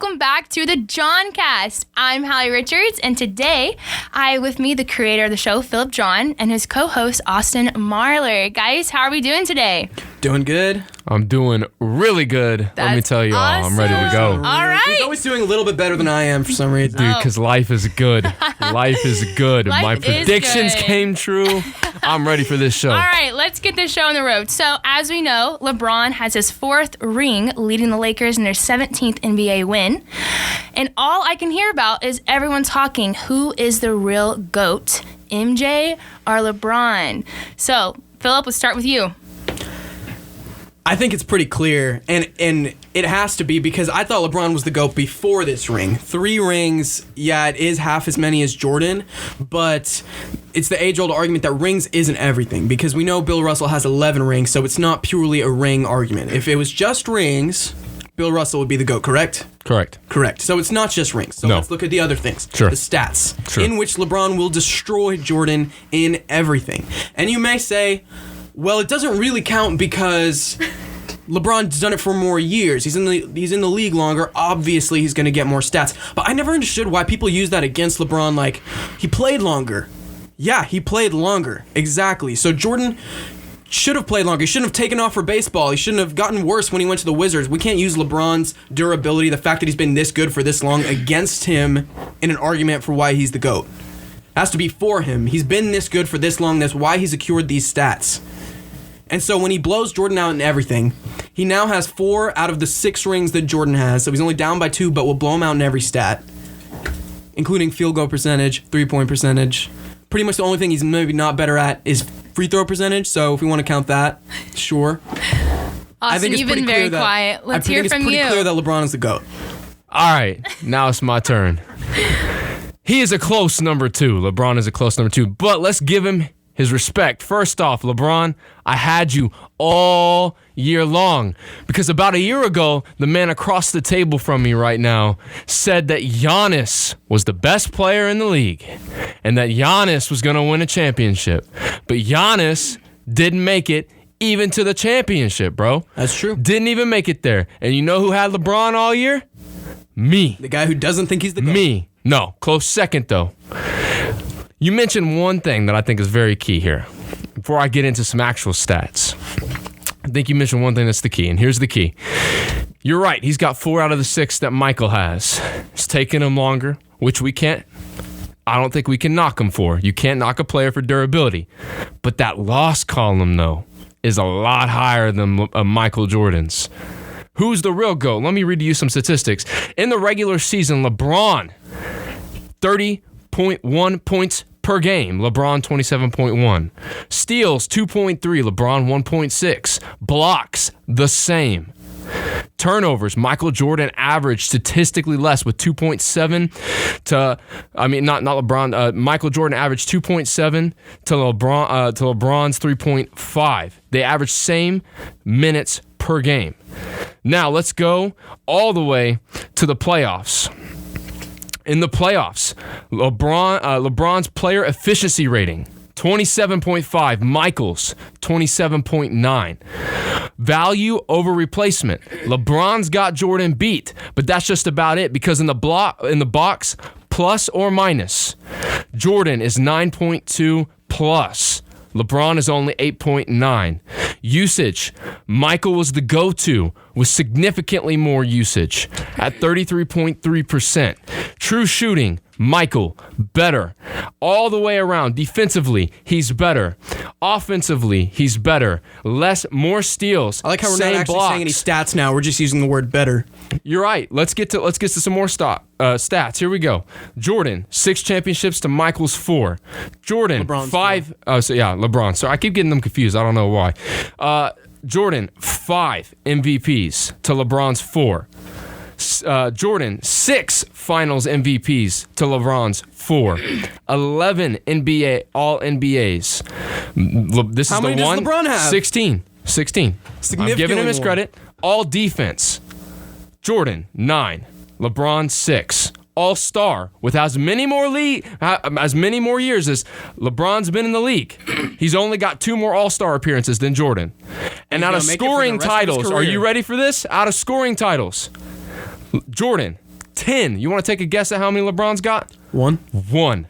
welcome back to the JohnCast. I'm Hallie Richards, and today I have with me the creator of the show, Philip John, and his co-host, Austin Marler. Guys, how are we doing today? Doing good. I'm doing really good. Let me tell you all, I'm ready to go. All right. He's always doing a little bit better than I am for some reason. Dude, because life is good. Life is good. Life My is predictions good. came true. I'm ready for this show. All right, let's get this show on the road. So, as we know, LeBron has his 4th ring, leading the Lakers in their 17th NBA win. And all I can hear about is everyone talking, who is the real GOAT, MJ or LeBron? So, Philip, let's start with you. I think it's pretty clear, and it has to be because I thought LeBron was the GOAT before this ring. 3 rings, yeah, it is half as many as Jordan, but it's the age-old argument that rings isn't everything because we know Bill Russell has 11 rings, so it's not purely a ring argument. If it was just rings, Bill Russell would be the GOAT, correct? Correct. So it's not just rings. So let's look at the other things. Sure. The stats, Sure. in which LeBron will destroy Jordan in everything. And you may say, well, it doesn't really count because LeBron's done it for more years. He's in the league longer. Obviously, he's going to get more stats. But I never understood why people use that against LeBron. Like, he played longer. Yeah, he played longer. Exactly. So Jordan should have played longer. He shouldn't have taken off for baseball. He shouldn't have gotten worse when he went to the Wizards. We can't use LeBron's durability, the fact that he's been this good for this long, against him in an argument for why he's the GOAT. It has to be for him. He's been this good for this long. That's why he's secured these stats. And so when he blows Jordan out in everything, he now has 4 out of the 6 rings that Jordan has. So he's only down by 2, but will blow him out in every stat, including field goal percentage, 3-point percentage. Pretty much the only thing he's maybe not better at is free throw percentage. So if we want to count that, sure. Austin, you've been very quiet. Let's hear from you. I think it's pretty clear that LeBron is the GOAT. All right, now it's my turn. He is a close number 2. LeBron is a close number 2, but let's give him his respect. First off, LeBron, I had you all year long because about a year ago, the man across the table from me right now said that Giannis was the best player in the league and that Giannis was going to win a championship. But Giannis didn't make it even to the championship, bro. That's true. Didn't even make it there. And you know who had LeBron all year? Me. The guy who doesn't think he's the GOAT. Me. No, close second though. You mentioned one thing that I think is very key here. Before I get into some actual stats, I think you mentioned one thing that's the key, and here's the key. You're right, he's got 4 out of the 6 that Michael has. It's taken him longer, which I don't think we can knock him for. You can't knock a player for durability. But that loss column, though, is a lot higher than Michael Jordan's. Who's the real GOAT? Let me read you some statistics. In the regular season, LeBron, 30.1 points per game. LeBron, 27.1. Steals, 2.3. LeBron, 1.6. Blocks, the same. Turnovers, Michael Jordan averaged statistically less with 2.7 not LeBron. Michael Jordan averaged 2.7 to LeBron's 3.5. They averaged same minutes per game. Now let's go all the way to the playoffs. In the playoffs, LeBron's player efficiency rating, 27.5. Michael's, 27.9. Value over replacement. LeBron's got Jordan beat, but that's just about it because in the box, plus or minus, Jordan is 9.2 plus. LeBron is only 8.9. Usage, Michael was the go-to with significantly more usage at 33.3%. True shooting, Michael, better. All the way around, defensively, he's better. Offensively, he's better. More steals. I like how we're not actually saying any stats now. We're just using the word better. You're right. Let's get to some more stats. Here we go. Jordan, 6 championships to Michael's 4. Jordan, LeBron's 5. Oh, so yeah, LeBron. So I keep getting them confused. I don't know why. Jordan, 5 MVPs to LeBron's 4. Jordan, 6 finals MVPs to LeBron's 4. 11 NBA All-NBAs. This How is many the does one. LeBron have? 16. I'm giving him his more. credit. All defense. Jordan, 9. LeBron, 6. All-star with as many more years as LeBron's been in the league. He's only got 2 more All-Star appearances than Jordan. And out of scoring titles, are you ready for this? Out of scoring titles, Jordan, 10. You want to take a guess at how many LeBron's got? 1.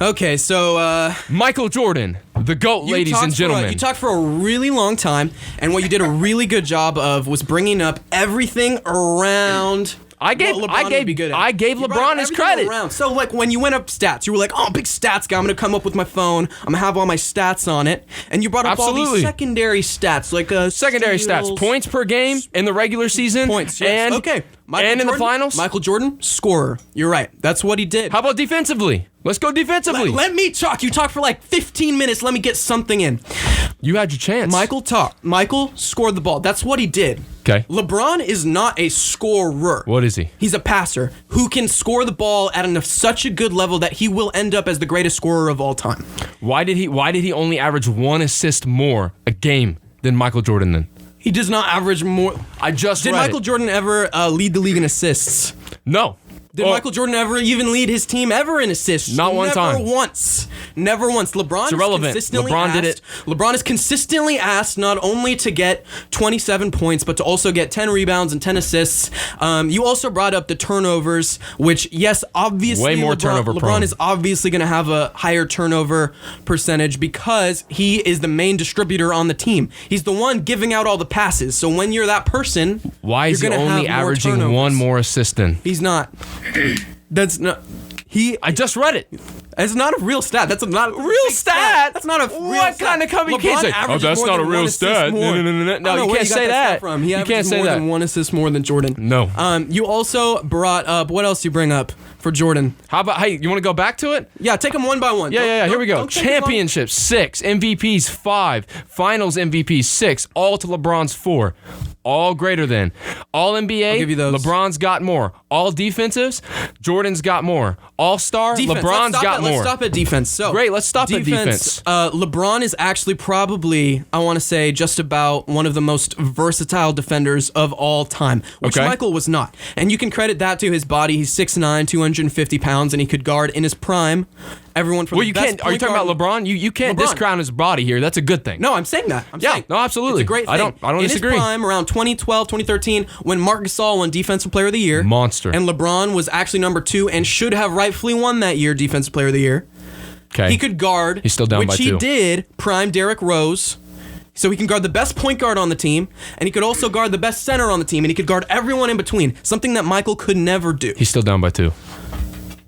Okay, so Michael Jordan, the GOAT, ladies and gentlemen. You talked for a really long time, and what you did a really good job of was bringing up everything around. I gave LeBron his credit. Around. So like when you went up stats, you were like, "Oh, big stats guy. I'm gonna come up with my phone. I'm gonna have all my stats on it." And you brought up all these secondary stats, like secondary steals, stats, points per game in the regular season, points, yes. and in the finals. Michael Jordan, scorer. You're right. That's what he did. How about defensively? Let's go defensively. Let me talk. You talk for like 15 minutes. Let me get something in. You had your chance. Michael scored the ball. That's what he did. Okay. LeBron is not a scorer. What is he? He's a passer who can score the ball at such a good level that he will end up as the greatest scorer of all time. Why did he only average 1 assist more a game than Michael Jordan then? He does not average more. Did Michael Jordan ever lead the league in assists? No. Did Michael Jordan ever even lead his team ever in assists? Not one time. Never once. LeBron it's irrelevant. LeBron is consistently asked not only to get 27 points, but to also get 10 rebounds and 10 assists. You also brought up the turnovers, which, yes, obviously way more turnover prone. LeBron is obviously going to have a higher turnover percentage because he is the main distributor on the team. He's the one giving out all the passes. So when you're that person, why is he only averaging 1 more assist then? He's not. That's not. I just read it. It's not a real stat. That's not a real stat. That's not a real what stat. kind of company? You can't say, "Oh, that's not a real stat." No, you can't say that. You can't say that. Than 1 assist more than Jordan. No. You also brought up what else you bring up for Jordan? How about you want to go back to it? Yeah, take them one by one. Yeah. Here we go. Championships 6, MVPs 5, Finals MVPs 6, all to LeBron's 4. All greater than. All NBA, I'll give you those. LeBron's got more. All defensives, Jordan's got more. All-star, LeBron's got more. Let's stop at defense. So great, let's stop at defense. LeBron is actually probably, I want to say, just about one of the most versatile defenders of all time, which Michael was not. And you can credit that to his body. He's 6'9", 250 pounds, and he could guard in his prime everyone from the best can't. Are you talking about LeBron? You can't discount his body here. That's a good thing. No, I'm saying that. No, absolutely. It's a great thing. I don't disagree. In his prime, around 2012, 2013, when Marc Gasol won Defensive Player of the Year. Monster. And LeBron was actually number 2 and should have rightfully won that year Defensive Player of the Year. Okay. He could guard. He's still down by 2. Which he did, prime Derrick Rose. So he can guard the best point guard on the team, and he could also guard the best center on the team, and he could guard everyone in between, something that Michael could never do. He's still down by 2.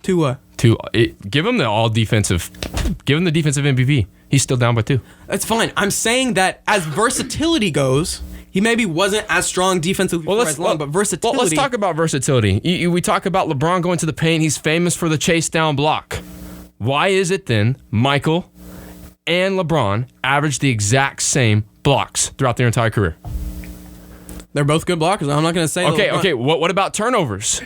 2 what? Give him the defensive MVP. He's still down by 2. That's fine. I'm saying that as versatility goes, he maybe wasn't as strong defensively for as long, but versatility. Well, let's talk about versatility. We talk about LeBron going to the paint. He's famous for the chase down block. Why is it then Michael and LeBron average the exact same blocks throughout their entire career? They're both good blockers. I'm not going to say. Okay. What about turnovers?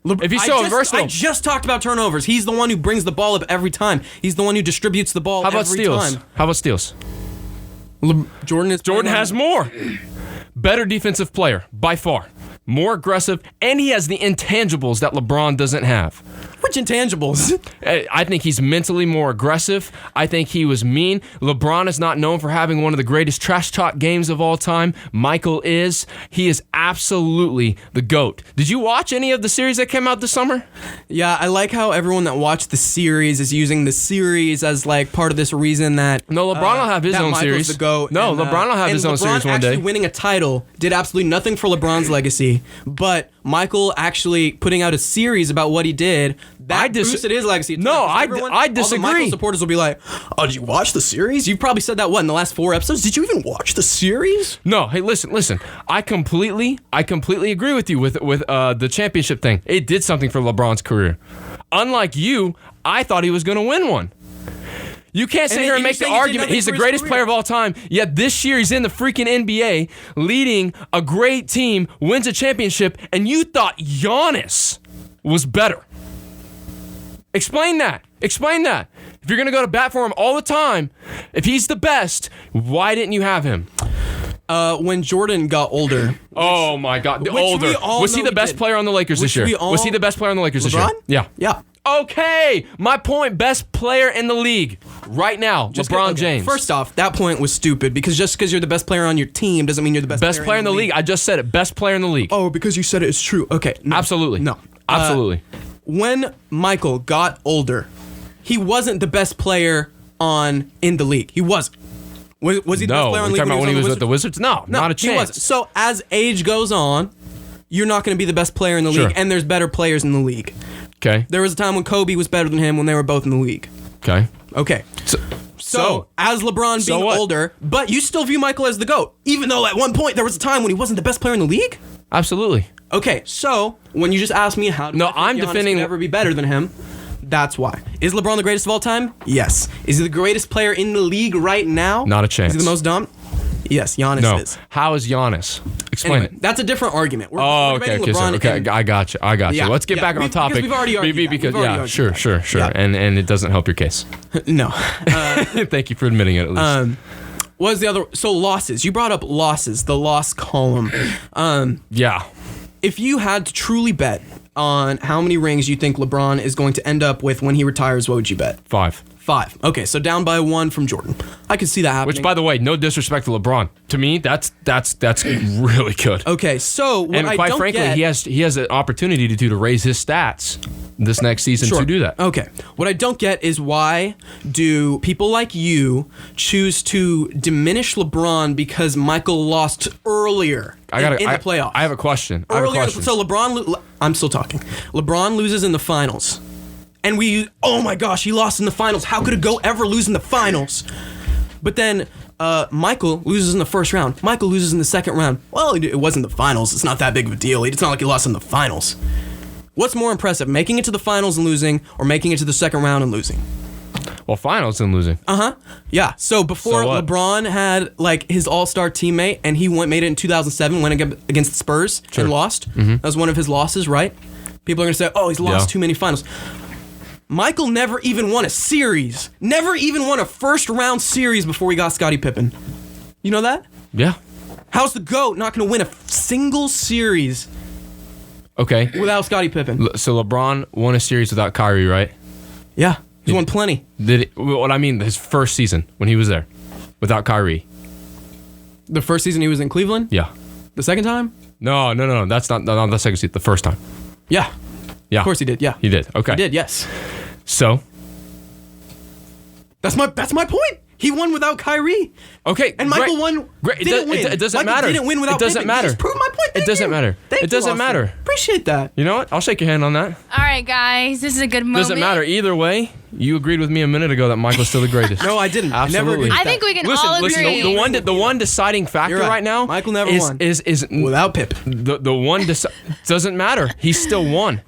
If he's so versatile. I just talked about turnovers. He's the one who brings the ball up every time. He's the one who distributes the ball every time. How about steals? Jordan has more. Better defensive player, by far. More aggressive, and he has the intangibles that LeBron doesn't have. Which intangibles? I think he's mentally more aggressive. I think he was mean. LeBron is not known for having one of the greatest trash talk games of all time. Michael is. He is absolutely the GOAT. Did you watch any of the series that came out this summer? Yeah, I like how everyone that watched the series is using the series as like part of this reason that no, LeBron will have his own series. The GOAT. No, LeBron will have his own series one day. Actually winning a title did absolutely nothing for LeBron's legacy, but Michael actually putting out a series about what he did, that boosted his legacy. No, I disagree. All the Michael supporters will be like, "Oh, did you watch the series? You probably said that in the last 4 episodes. Did you even watch the series?" No. Hey, listen. I completely agree with you with the championship thing. It did something for LeBron's career. Unlike you, I thought he was going to win one. You can't sit here and make the argument he's the greatest player of all time, yet this year he's in the freaking NBA, leading a great team, wins a championship, and you thought Giannis was better. Explain that. If you're going to go to bat for him all the time, if he's the best, why didn't you have him? When Jordan got older. Oh my God, older. Was he the best player on the Lakers this year? Was he the best player on the Lakers this year? Yeah. Okay, my point, best player in the league right now, LeBron James. First off, that point was stupid because just because you're the best player on your team doesn't mean you're the best player in the league. I just said it, best player in the league. Oh, because you said it is true. Okay. No. Absolutely. No. Absolutely. When Michael got older, he wasn't the best player in the league. He wasn't. Was he the best player in the league? No, talking about when he was with the Wizards? No, not a he chance. wasn't. So as age goes on, you're not going to be the best player in the league, and there's better players in the league. Okay. There was a time when Kobe was better than him when they were both in the league. Okay. Okay. So as LeBron being older, but you still view Michael as the GOAT, even though at one point there was a time when he wasn't the best player in the league? Absolutely. Okay, so when you just asked me I'm defending never be better than him, that's why. Is LeBron the greatest of all time? Yes. Is he the greatest player in the league right now? Not a chance. Is he the most dominant? Yes, Giannis is. How is Giannis? Explain it. That's a different argument. We're Okay. I got you. Yeah, Let's get back on topic. Because we've already argued that. Sure. Yeah. And it doesn't help your case. No. Thank you for admitting it at least. What was the other? So losses. You brought up losses, the loss column. Yeah. If you had to truly bet on how many rings you think LeBron is going to end up with when he retires, what would you bet? 5. 5. Okay, so down by 1 from Jordan. I could see that happening. Which, by the way, no disrespect to LeBron. To me, that's really good. Okay, so what and quite frankly, he has an opportunity to raise his stats this next season to do that. Okay, what I don't get is why do people like you choose to diminish LeBron because Michael lost earlier in the playoffs? I have a question. So I'm still talking. LeBron loses in the finals. And oh my gosh, he lost in the finals. How could a GOAT ever lose in the finals? But then Michael loses in the first round. Michael loses in the second round. Well, it wasn't the finals. It's not that big of a deal. It's not like he lost in the finals. What's more impressive, making it to the finals and losing, or making it to the second round and losing? Well, finals and losing. Yeah. So before LeBron had his all-star teammate, and he made it in 2007, went against the Spurs and lost. Mm-hmm. That was one of his losses, right? People are gonna say, "Oh, he's lost too many finals." Michael never even won a series. Never even won a first-round series before he got Scottie Pippen. You know that? Yeah. How's the GOAT not going to win a single series without Scottie Pippen? So LeBron won a series without Kyrie, right? Yeah. He's won plenty. What I mean, his first season when he was there without Kyrie. The first season he was in Cleveland? Yeah. The second time? No. That's not the second season. The first time. Yeah. Yeah. Of course he did, yeah. He did, okay. He did, yes. So? That's my point. He won without Kyrie. Okay, and Michael won. Great. Didn't win. It doesn't Michael matter. Didn't win without It doesn't Pippen. matter. You just proved my point. It doesn't matter. Thank it doesn't you, matter. Appreciate that. You know what? I'll shake your hand on that. All right, guys. This is a good moment. Doesn't matter. Either way, you agreed with me a minute ago that Michael's still the greatest. No, I didn't. Absolutely. I think we can all agree. The one deciding factor right now Michael never won. Is without Pippen. The one doesn't matter. He still won.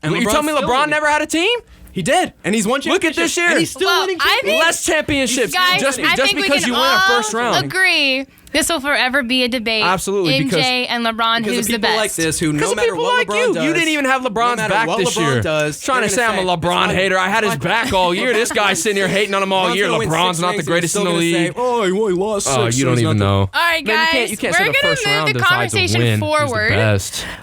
And you tell me LeBron never had a team? He did, and he's won championships. Look at this year. And he's still winning championships. Less championships. Guys, just because you win a first round. Agree. This will forever be a debate. Absolutely, MJ and LeBron, who's the best? Because of people like this who, no matter people what like LeBron does, you didn't even have LeBron's back this year. Trying to say I'm a LeBron hater. I had his back all year. This guy's sitting here hating on him all year. LeBron's not the greatest in the league. Oh, he lost 6. Oh, you don't even know. All right, guys. You can't we're going to move the conversation forward.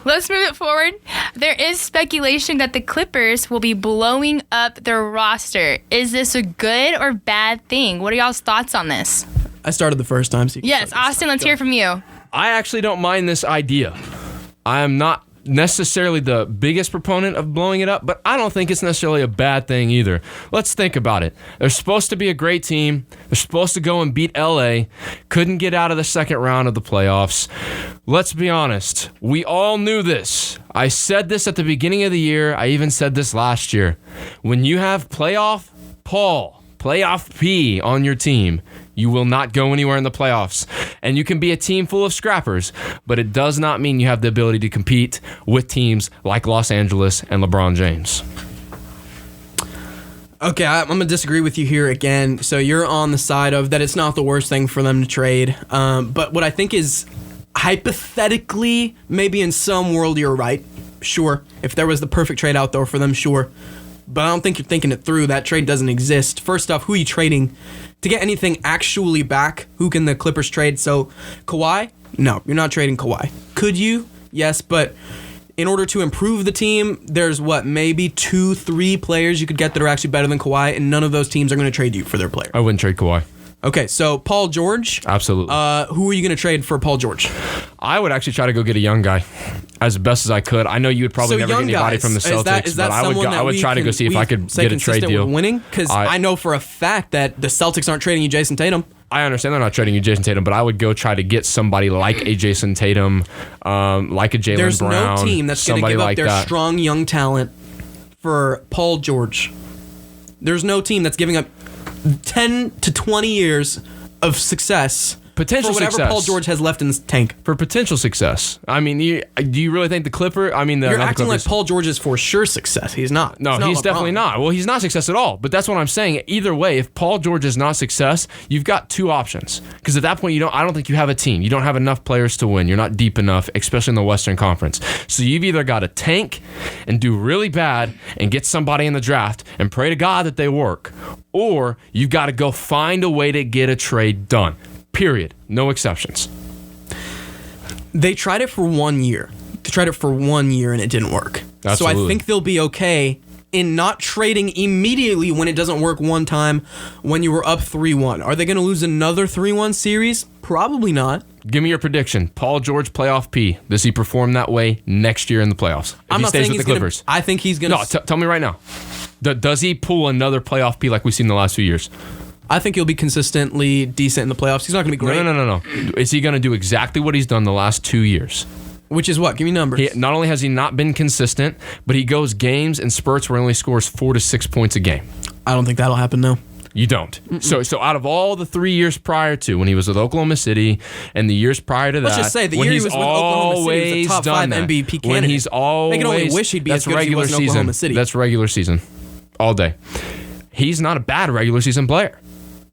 Let's move it forward. There is speculation that the Clippers will be blowing up their roster. Is this a good or bad thing? What are y'all's thoughts on this? I started the first time. So yes, Austin, let's hear from you. I actually don't mind this idea. I am not necessarily the biggest proponent of blowing it up, but I don't think it's necessarily a bad thing either. Let's think about it. They're supposed to be a great team. They're supposed to go and beat LA. Couldn't get out of the second round of the playoffs. Let's be honest. We all knew this. I said this at the beginning of the year. I even said this last year. When you have playoff P on your team, you will not go anywhere in the playoffs. And you can be a team full of scrappers, but it does not mean you have the ability to compete with teams like Los Angeles and LeBron James. Okay, I'm going to disagree with you here again. So you're on the side of that it's not the worst thing for them to trade. But what I think is, hypothetically, maybe in some world you're right. Sure. If there was the perfect trade out there for them, sure. But I don't think you're thinking it through. That trade doesn't exist. First off, who are you trading? To get anything actually back, who can the Clippers trade? So, Kawhi? No, you're not trading Kawhi. Could you? Yes, but in order to improve the team, there's maybe 2-3 players you could get that are actually better than Kawhi, and none of those teams are going to trade you for their player. I wouldn't trade Kawhi. Okay, so Paul George. Absolutely. Who are you going to trade for Paul George? I would actually try to go get a young guy as best as I could. I know you would probably So never get young anybody guys, from the Celtics, is that but I would try to go see if I could get a trade deal. Winning, because I know for a fact that the Celtics aren't trading you Jason Tatum. I understand they're not trading you Jason Tatum, but I would go try to get somebody like a Jason Tatum, like a Jaylen Brown. There's no team that's going to give up their that. strong young talent for Paul George. There's no team that's giving up 10 to 20 years of success Potential for whatever success. Paul George has left in the tank. For potential success. I mean, do you really think the Clipper? I mean, You're not the acting like Clippers. Paul George is for sure success. He's not. No, he's definitely not. Well, he's not success at all. But that's what I'm saying. Either way, if Paul George is not success, you've got two options. Because at that point, I don't think you have a team. You don't have enough players to win. You're not deep enough, especially in the Western Conference. So you've either got to tank and do really bad and get somebody in the draft and pray to God that they work, or you've got to go find a way to get a trade done. Period. No exceptions. They tried it for 1 year. They tried it for 1 year and it didn't work. Absolutely. So I think they'll be okay in not trading immediately when it doesn't work one time when you were up 3-1. Are they going to lose another 3-1 series? Probably not. Give me your prediction. Paul George, playoff P. Does he perform that way next year in the playoffs? If I'm he not stays saying with he's the Clippers. I think he's going to... No, tell me right now. Does he pull another playoff P like we've seen the last few years? I think he'll be consistently decent in the playoffs. He's not going to be great. No. Is he going to do exactly what he's done the last 2 years? Which is what? Give me numbers. Not only has he not been consistent, but he goes games and spurts where he only scores 4 to 6 points a game. I don't think that'll happen, no. You don't. So out of all the 3 years prior to when he was with Oklahoma City and the years prior to that, Let's just say the year he was with Oklahoma City, he was a top 5 MVP candidate. When he's always, they can only wish he'd be as good as he was in Oklahoma City. That's regular season, all day. He's not a bad regular season player.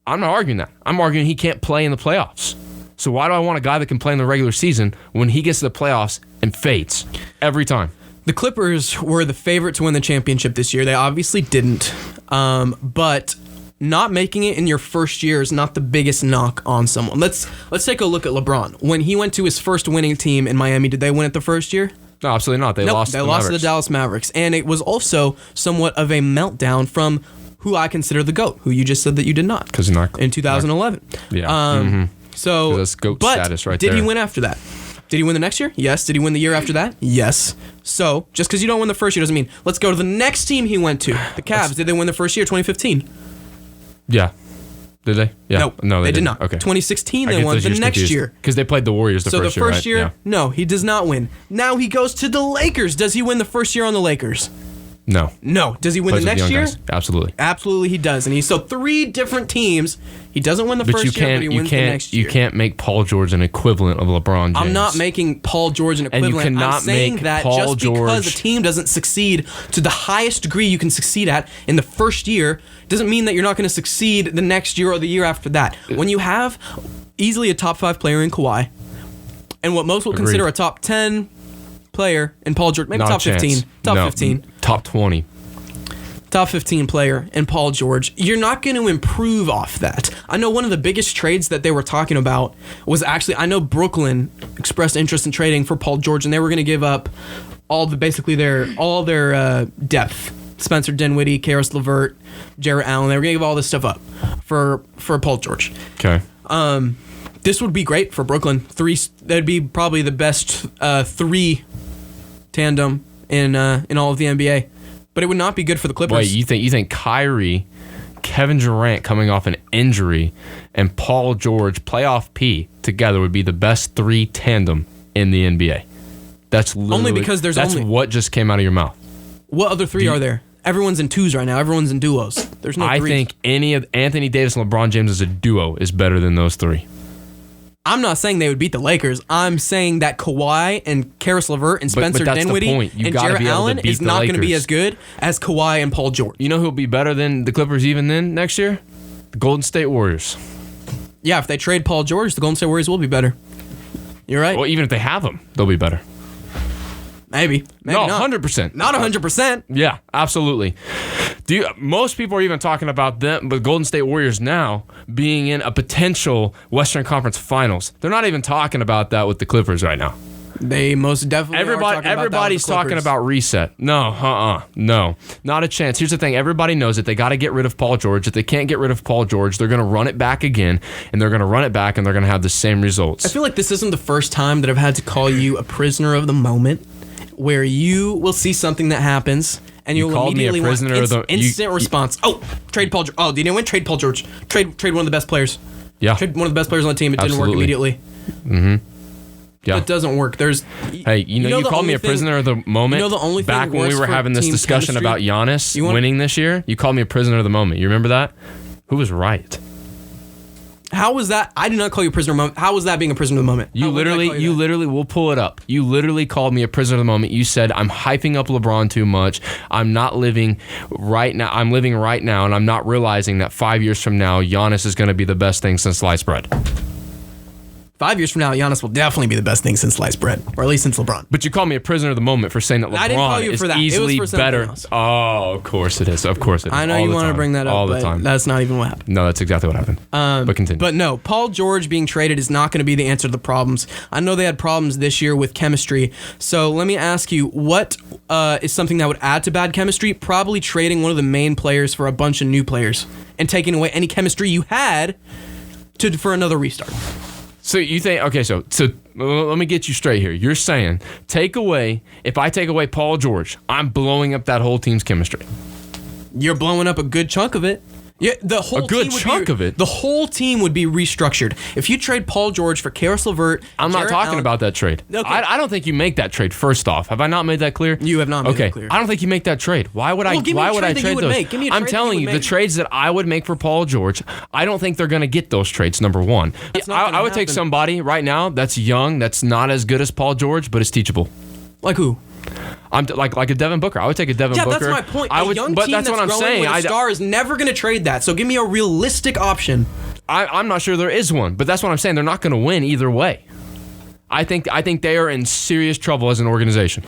I'm not arguing that. I'm arguing he can't play in the playoffs. So why do I want a guy that can play in the regular season when he gets to the playoffs and fades every time? The Clippers were the favorite to win the championship this year. They obviously didn't. But not making it in your first year is not the biggest knock on someone. Let's take a look at LeBron. When he went to his first winning team in Miami, did they win it the first year? No, absolutely not. They lost to the Dallas Mavericks. And it was also somewhat of a meltdown from who I consider the GOAT, who you just said that you did not. Because he's not. In 2011. Yeah. So, that's GOAT status right there. Did he win after that? Did he win the next year? Yes. Did he win the year after that? Yes. So, just because you don't win the first year doesn't mean, let's go to the next team he went to. The Cavs. Did they win the first year, 2015? Yeah. Did they? Yeah. No, they did not. Okay. 2016, they won the next year. Because they played the Warriors the first year, So the first year, Yeah. no, he does not win. Now he goes to the Lakers. Does he win the first year on the Lakers? No. No. Does he win Plays the with next young year? guys. Absolutely. Absolutely, he does. And so 3 different teams. He doesn't win the first year, but he wins the next year. You can't make Paul George an equivalent of LeBron James. I'm not making Paul George an equivalent. And you cannot I'm saying make that Paul just because a team doesn't succeed to the highest degree you can succeed at in the first year doesn't mean that you're not going to succeed the next year or the year after that. When you have easily a top 5 player in Kawhi, and what most will consider a top 10 player in Paul George, maybe Not top 15, top 15. Top 20. Top 15 player in Paul George, you're not going to improve off that. I know one of the biggest trades that they were talking about was actually, I know Brooklyn expressed interest in trading for Paul George, and they were going to give up all their depth. Spencer Dinwiddie, Karis LeVert, Jarrett Allen. They were going to give all this stuff up for Paul George. Okay. This would be great for Brooklyn. That'd be probably the best 3 tandem in all of the NBA. But it would not be good for the Clippers. Wait, you think Kyrie, Kevin Durant coming off an injury, and Paul George, playoff P, together would be the best 3 tandem in the NBA? That's literally, only because that's what just came out of your mouth. What other 3 are there? Everyone's in 2s right now. Everyone's in duos. There's no 3s. I think any of Anthony Davis and LeBron James as a duo is better than those 3. I'm not saying they would beat the Lakers. I'm saying that Kawhi and Karis LeVert and Spencer Dinwiddie and Jarrett Allen is not going to be as good as Kawhi and Paul George. You know who'll be better than the Clippers even then next year? The Golden State Warriors. Yeah, if they trade Paul George, the Golden State Warriors will be better. You're right. Well, even if they have him, they'll be better. Maybe no, not. 100%. Not 100%. Yeah, absolutely. Most people are even talking about the Golden State Warriors now being in a potential Western Conference Finals. They're not even talking about that with the Clippers right now. They most definitely Everybody's talking about reset. No, no, not a chance. Here's the thing: everybody knows that they got to get rid of Paul George. If they can't get rid of Paul George, they're going to run it back again, and they're going to run it back, and they're going to have the same results. I feel like this isn't the first time that I've had to call you a prisoner of the moment, where you will see something that happens and you'll immediately want instant response. Trade Paul George. Oh, you didn't win? Trade Paul George. Trade one of the best players. Yeah. Trade one of the best players on the team. It didn't work immediately. Mm-hmm. Yeah. It doesn't work. Hey, you called me a prisoner of the moment. The only thing back when we were having this discussion about Giannis winning this year, you called me a prisoner of the moment. You remember that? Who was right? How was that? I did not call you a prisoner of the moment. How was that being a prisoner of the moment? You literally, we'll pull it up. You literally called me a prisoner of the moment. You said, I'm hyping up LeBron too much. I'm not living right now. I'm living right now, and I'm not realizing that 5 years from now, Giannis is going to be the best thing since sliced bread. 5 years from now, Giannis will definitely be the best thing since sliced bread, or at least since LeBron. But you called me a prisoner of the moment for saying that LeBron is easily better. Else. Oh, of course it is. Of course it is. I know you want to bring that up, but that's not even what happened. No, that's exactly what happened. But continue. But no, Paul George being traded is not going to be the answer to the problems. I know they had problems this year with chemistry. So let me ask you, what is something that would add to bad chemistry? Probably trading one of the main players for a bunch of new players and taking away any chemistry you had for another restart. So you think, okay, so let me get you straight here. You're saying if I take away Paul George, I'm blowing up that whole team's chemistry. You're blowing up a good chunk of it. Yeah, the whole The whole team would be restructured. If you trade Paul George for Karis LeVert, I'm not talking about that trade. Okay. I don't think you make that trade. First off, have I not made that clear? You have not made that clear. I don't think you make that trade. Why would I trade those? I'm telling you, the trades that I would make for Paul George, I don't think they're going to get those trades. Number one, I would take somebody right now that's young, that's not as good as Paul George, but is teachable. Like who? I'm like a Devin Booker. I would take a Devin Booker. Yeah, that's my point. A young team that's growing with a star is never going to trade that. So give me a realistic option. I'm not sure there is one, but that's what I'm saying. They're not going to win either way. I think they are in serious trouble as an organization.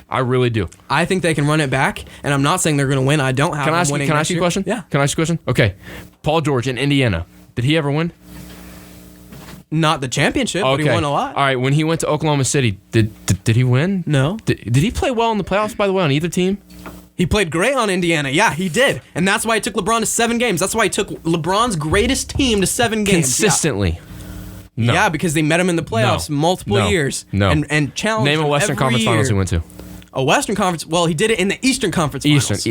I really do. I think they can run it back, and I'm not saying they're going to win. I don't have them winning. Can I ask you a question? Yeah. Can I ask you a question? Okay. Paul George in Indiana. Did he ever win? Not the championship, but he won a lot. All right, when he went to Oklahoma City, did he win? No. Did he play well in the playoffs, by the way, on either team? He played great on Indiana. Yeah, he did. And that's why he took LeBron to 7 games. That's why he took LeBron's greatest team to 7 games. Consistently. Yeah, no. Because they met him in the playoffs multiple years. No. And challenged him Name a Western Conference Finals he went to. A Western Conference. Well, he did it in the Eastern Conference Finals.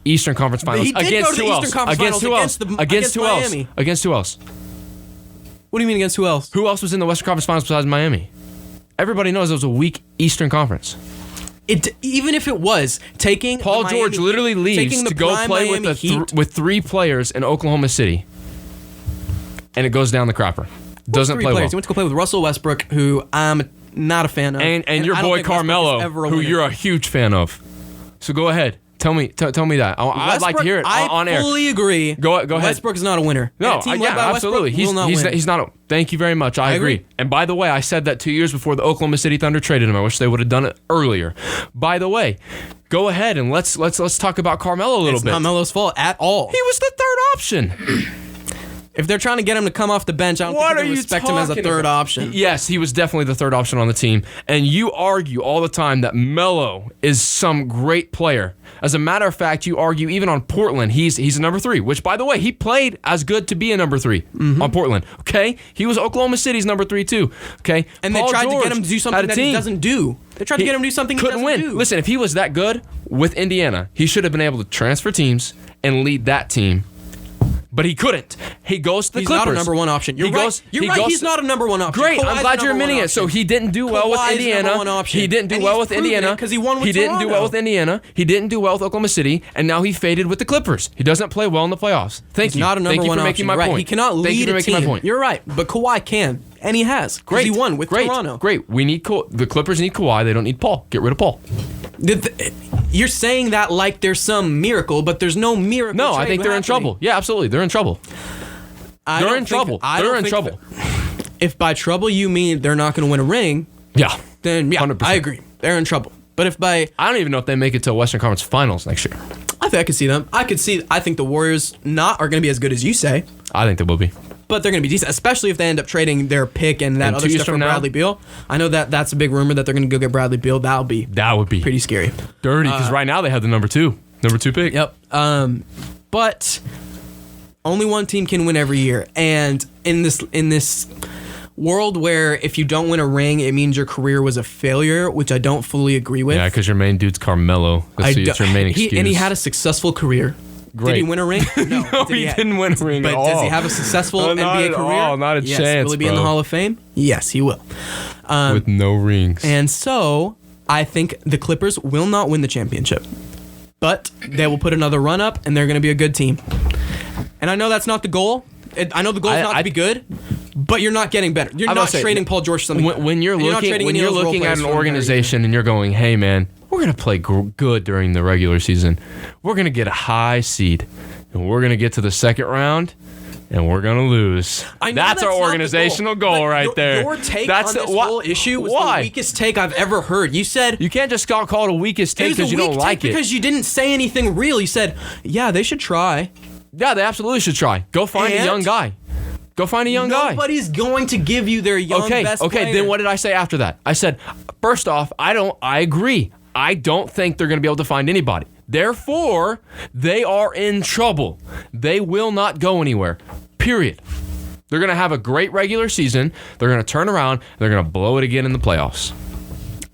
Eastern Conference Finals. He did against go to the Eastern Conference Finals against Miami. Against who else? What do you mean against who else? Who else was in the Western Conference Finals besides Miami? Everybody knows it was a weak Eastern Conference. Even if it was taking Paul George literally leaves to go play with 3 players in Oklahoma City, and it goes down the crapper. Doesn't play well. He went to go play with Russell Westbrook, who I'm not a fan of, and your boy Carmelo, who you're a huge fan of. So go ahead. Tell me that. I'd like to hear it on air. I fully agree. Go ahead. Westbrook is not a winner. No, absolutely. He's not. Thank you very much. I agree. And by the way, I said that 2 years before the Oklahoma City Thunder traded him. I wish they would have done it earlier. By the way, go ahead and let's talk about Carmelo a little bit. It's not Melo's fault at all. He was the third option. If they're trying to get him to come off the bench, I don't think they respect him as a third option. Yes, he was definitely the third option on the team. And you argue all the time that Melo is some great player. As a matter of fact, you argue even on Portland, he's a number 3, which, by the way, he played as good to be a number 3 on Portland. Okay? He was Oklahoma City's number 3, too. Okay? And they tried to get him to do something that he doesn't do. They tried to get him to do something he doesn't do. Listen, if he was that good with Indiana, he should have been able to transfer teams and lead that team. But he couldn't. He goes to the Clippers. He's not a number 1 option. You're right. He's not a number 1 option. Great. I'm glad you're admitting it. So he didn't do well with Indiana. He didn't do well with Indiana because he won with Toronto. He didn't do well with Indiana. He didn't do well with Oklahoma City, and now he faded with the Clippers. He doesn't play well in the playoffs. Thank you. He's not a number 1 option. Thank you for making my point. He cannot lead a team. You're right. But Kawhi can, and he has. Great. He won with Toronto. Great. We need the Clippers need Kawhi. They don't need Paul. Get rid of Paul. You're saying that like there's some miracle, but there's no miracle. No, I think they're in trouble. Yeah, absolutely. They're in trouble. They're in trouble. If by trouble you mean they're not going to win a ring, then 100%. I agree. They're in trouble. But if by... I don't even know if they make it to Western Conference Finals next year. I think I could see them. I think the Warriors are going to be as good as you say. I think they will be. but they're going to be decent, especially if they end up trading their pick and that other stuff for Bradley Beal. I know that's a big rumor that they're going to go get Bradley Beal. That would be pretty scary. Dirty, because right now they have the number two pick. Yep. But only one team can win every year, and in this world where if you don't win a ring, it means your career was a failure, which I don't fully agree with. Yeah, because your main dude's Carmelo. It's your main excuse. And he had a successful career. Great. Did he win a ring? No, he didn't win a ring but at all. Does he have a successful NBA career? Not a yes. chance, Will he be bro. in the Hall of Fame? Yes, he will. With no rings. And so, I think the Clippers will not win the championship. But they will put another run up, and they're going to be a good team. And I know that's not the goal. I know the goal is not to be good, but you're not getting better. You're not trading Paul George for something better. When you're looking at an organization and you're going, hey, man, we're going to play good during the regular season. We're going to get a high seed, and we're going to get to the second round, and we're going to lose. That's our organizational goal right there. Your take on this whole issue was the weakest take I've ever heard. You said... You can't just call it a weakest take because you don't like it. Because you didn't say anything real. You said, yeah, they should try. Yeah, they absolutely should try. Go find a young guy. Go find a young guy. Nobody's going to give you their young best player. Okay, then what did I say after that? I said, first off, I agree. I don't think they're going to be able to find anybody. Therefore, they are in trouble. They will not go anywhere. Period. They're going to have a great regular season. They're going to turn around. They're going to blow it again in the playoffs.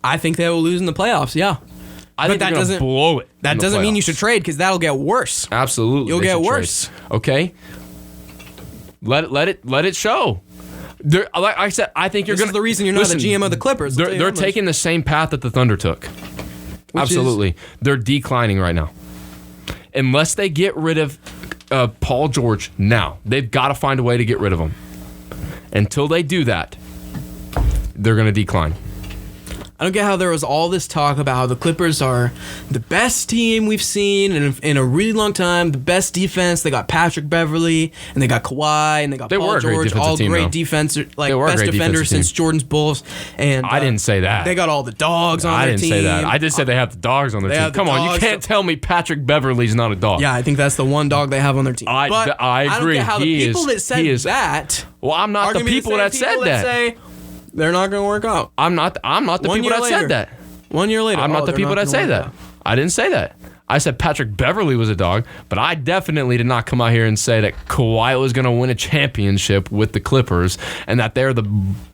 I think they will lose in the playoffs, yeah. I think they're going to blow it. That doesn't mean you should trade because that'll get worse. Absolutely. You'll get worse. Trade. Okay? Let it show. Like I said, I think this is the reason you're not the GM of the Clippers. They're taking the same path that the Thunder took. Absolutely. They're declining right now. Unless they get rid of Paul George now. They've got to find a way to get rid of him. Until they do that, they're going to decline. I don't get how there was all this talk about how the Clippers are the best team we've seen in a really long time, the best defense. They got Patrick Beverly, and they got Kawhi, and they got Paul George, all great defense, like best defenders since Jordan's Bulls. And I didn't say that. They got all the dogs on their team. I didn't say that. I just said they have the dogs on their team. Come on, you can't tell me Patrick Beverly's not a dog. Yeah, I think that's the one dog they have on their team. I agree. I don't get how the people that said that. Well, I'm not the people that said that. They're not going to work out. I'm not the people that said that. 1 year later. I'm not the people that say that. I didn't say that. I said Patrick Beverly was a dog, but I definitely did not come out here and say that Kawhi was going to win a championship with the Clippers and that they're the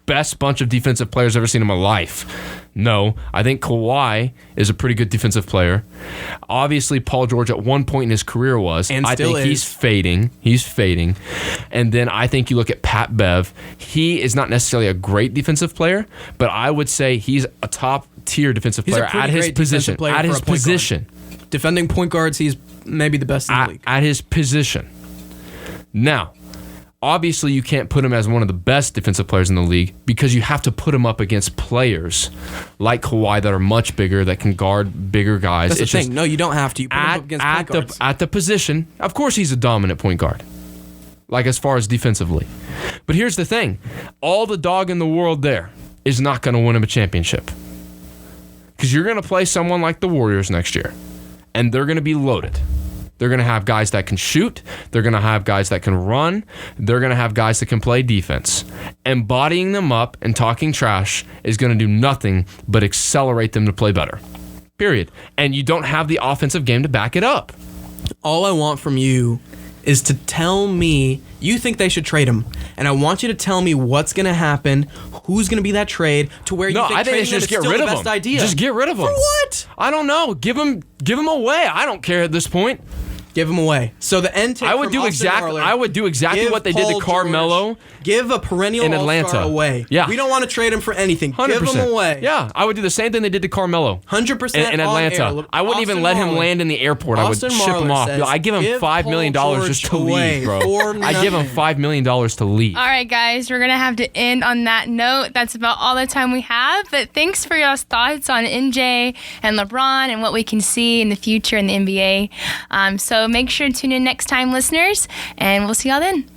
best bunch of defensive players I've ever seen in my life. No, I think Kawhi is a pretty good defensive player. Obviously, Paul George at one point in his career was. And I think he's fading. He's fading. And then I think you look at Pat Bev. He is not necessarily a great defensive player, but I would say he's a top-tier defensive player at his position. At his position. Defending point guards, he's maybe the best in the league. At his position. Now, obviously you can't put him as one of the best defensive players in the league because you have to put him up against players like Kawhi that are much bigger, that can guard bigger guys. That's the thing. No, you don't have to. You put him up against point guards. At the position, of course he's a dominant point guard, like as far as defensively. But here's the thing. All the dog in the world there is not going to win him a championship because you're going to play someone like the Warriors next year. And they're going to be loaded. They're going to have guys that can shoot. They're going to have guys that can run. They're going to have guys that can play defense. Embodying them up and talking trash is going to do nothing but accelerate them to play better. Period. And you don't have the offensive game to back it up. All I want from you is to tell me you think they should trade him. And I want you to tell me what's going to happen, who's going to be that trade, to where you think trading him is still the best idea. Just get rid of him. For what? I don't know. Give him away. I don't care at this point. Give him away. So the end take I would do exactly what they did to Carmelo. Give a perennial in Atlanta all-star away. Yeah. We don't want to trade him for anything. 100%. Give him away. Yeah, I would do the same thing they did to Carmelo. 100% in Atlanta. I wouldn't even let him land in the airport. I would ship him off. I give him $5 million just to leave, bro. I give him $5 million to leave. All right, guys, we're going to have to end on that note. That's about all the time we have. But thanks for your thoughts on MJ and LeBron and what we can see in the future in the NBA. So make sure to tune in next time, listeners, and we'll see y'all then.